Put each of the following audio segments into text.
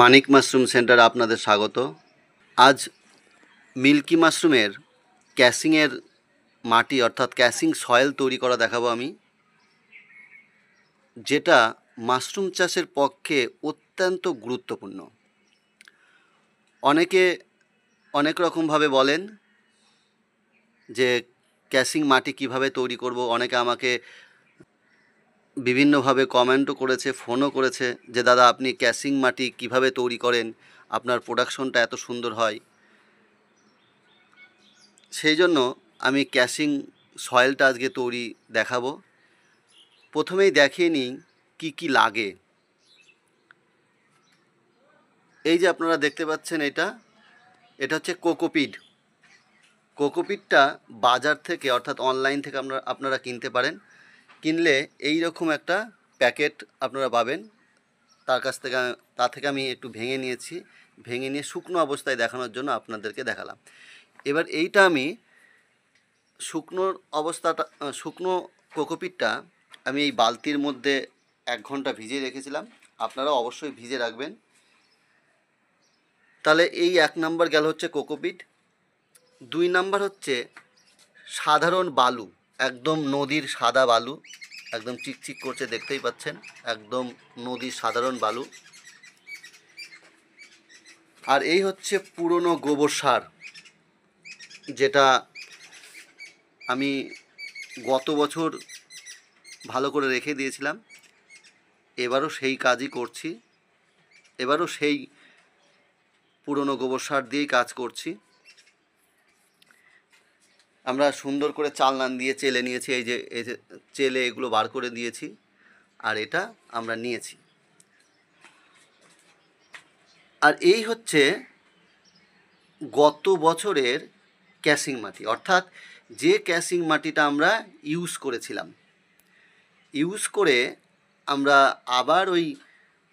মানিক mushroom সেন্টারে আপনাদের স্বাগত। আজ মিল্কি মাশরুমের ক্যাসিংয়ের মাটি অর্থাৎ ক্যাসিং সয়েল তৈরি করা দেখাবো আমি, যেটা মাশরুম চাষের পক্ষে অত্যন্ত গুরুত্বপূর্ণ। অনেকে অনেক রকমভাবে বলেন যে ক্যাসিং মাটি কিভাবে তৈরি করব। অনেকে আমাকে বিভিন্নভাবে কমেন্টও করেছে, ফোনও করেছে যে দাদা আপনি ক্যাসিং মাটি কিভাবে তৈরি করেন, আপনার প্রোডাকশনটা এত সুন্দর হয়। সেই জন্য আমি ক্যাসিং সয়েলটা আজকে তৈরি দেখাবো। প্রথমেই দেখিয়ে নিই কী কী লাগে। এই যে আপনারা দেখতে পাচ্ছেন, এটা হচ্ছে কোকোপিট। কোকোপিটটা বাজার থেকে অর্থাৎ অনলাইন থেকে আপনারা কিনতে পারেন। কিনলে এই রকম একটা প্যাকেট আপনারা পাবেন। তা থেকে আমি একটু ভেঙে নিয়েছি। ভেঙে নিয়ে শুকনো অবস্থায় দেখানোর জন্য আপনাদেরকে দেখালাম। এবার এইটা আমি শুকনো কোকোপিটটা আমি এই বালতির মধ্যে 1 ঘন্টা ভিজিয়ে রেখেছিলাম। আপনারা অবশ্যই ভিজে রাখবেন। তাহলে এই 1 নাম্বার গেল হচ্ছে কোকোপিট। 2 নাম্বার হচ্ছে সাধারণ বালু, একদম নদীর সাদা বালু, একদম চিকচিক করছে, দেখতেই পাচ্ছেন, একদম নদীর সাধারণ বালু। আর এই হচ্ছে পুরনো গোবর সার, যেটা আমি গত বছর ভালো করে রেখে দিয়েছিলাম। এবারও সেই কাজই করছি, এবারও সেই পুরনো গোবর সার দিয়েই কাজ করছি। আমরা সুন্দর করে চালনান দিয়ে চেলে নিয়েছি, এই যে চেলে এগুলো বার করে দিয়েছি, আর এটা আমরা নিয়েছি। আর এই হচ্ছে গত বছরের ক্যাসিং মাটি, অর্থাৎ যে ক্যাসিং মাটিটা আমরা ইউজ করেছিলাম। ইউজ করে আমরা আবার ওই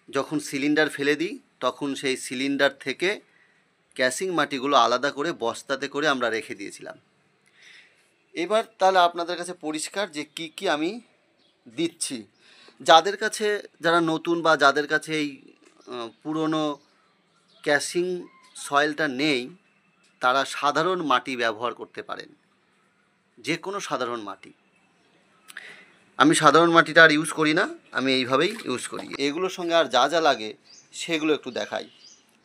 যখন সিলিন্ডার ফেলে দিই তখন সেই সিলিন্ডার থেকে ক্যাসিং মাটিগুলো আলাদা করে বস্তাতে করে আমরা রেখে দিয়েছিলাম। এবার তাহলে আপনাদের কাছে পরিষ্কার যে কি কি আমি দিচ্ছি। যারা নতুন বা যাদের কাছে এই পুরনো ক্যাসিং সয়েলটা নেই, তারা সাধারণ মাটি ব্যবহার করতে পারেন, যে কোনো সাধারণ মাটি। আমি সাধারণ মাটিটা আর ইউজ করি না, আমি এইভাবেই ইউজ করি। এগুলোর সঙ্গে আর যা যা লাগে সেগুলো একটু দেখাই,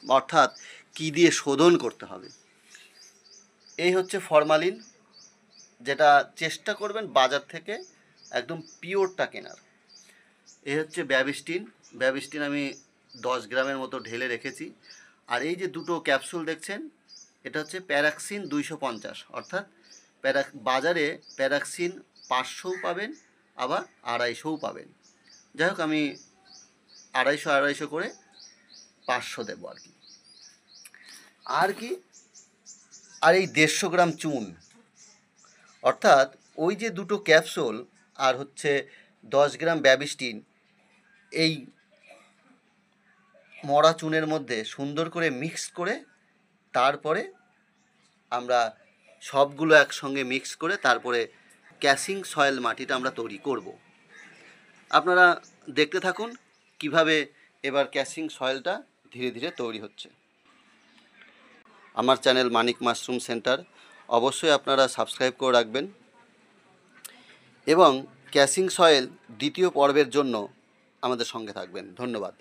অর্থাৎ কি দিয়ে শোধন করতে হবে। এই হচ্ছে ফরমালিন, যেটা চেষ্টা করবেন বাজার থেকে একদম পিওরটা কেনার। এই হচ্ছে ব্যাবিস্টিন আমি 10 গ্রামের মতো ঢেলে রেখেছি। আর এই যে দুটো ক্যাপসুল দেখছেন, এটা হচ্ছে প্যারাক্সিন 250, অর্থাৎ বাজারে প্যারাক্সিন 500 পাবেন, আবার 250 পাবেন। যাই হোক, আমি 250 করে 500 দেবো আর কি। আর এই 150 গ্রাম চুন, অর্থাৎ ওই যে দুটো ক্যাপসুল আর হচ্ছে 10 গ্রাম ব্যাবিস্টিন, এই মরা চুনের মধ্যে সুন্দর করে মিক্স করে তারপরে আমরা সবগুলো একসঙ্গে মিক্স করে তারপরে ক্যাসিং সয়েল মাটিটা আমরা তৈরি করব। আপনারা দেখতে থাকুন কিভাবে এবার ক্যাসিং সয়েলটা ধীরে ধীরে তৈরি হচ্ছে। আমার চ্যানেল মানিক মাশরুম সেন্টার অবশ্যই আপনারা সাবস্ক্রাইব করে রাখবেন, এবং ক্যাসিং সয়েল দ্বিতীয় পর্বের জন্য আমাদের সঙ্গে থাকবেন। ধন্যবাদ।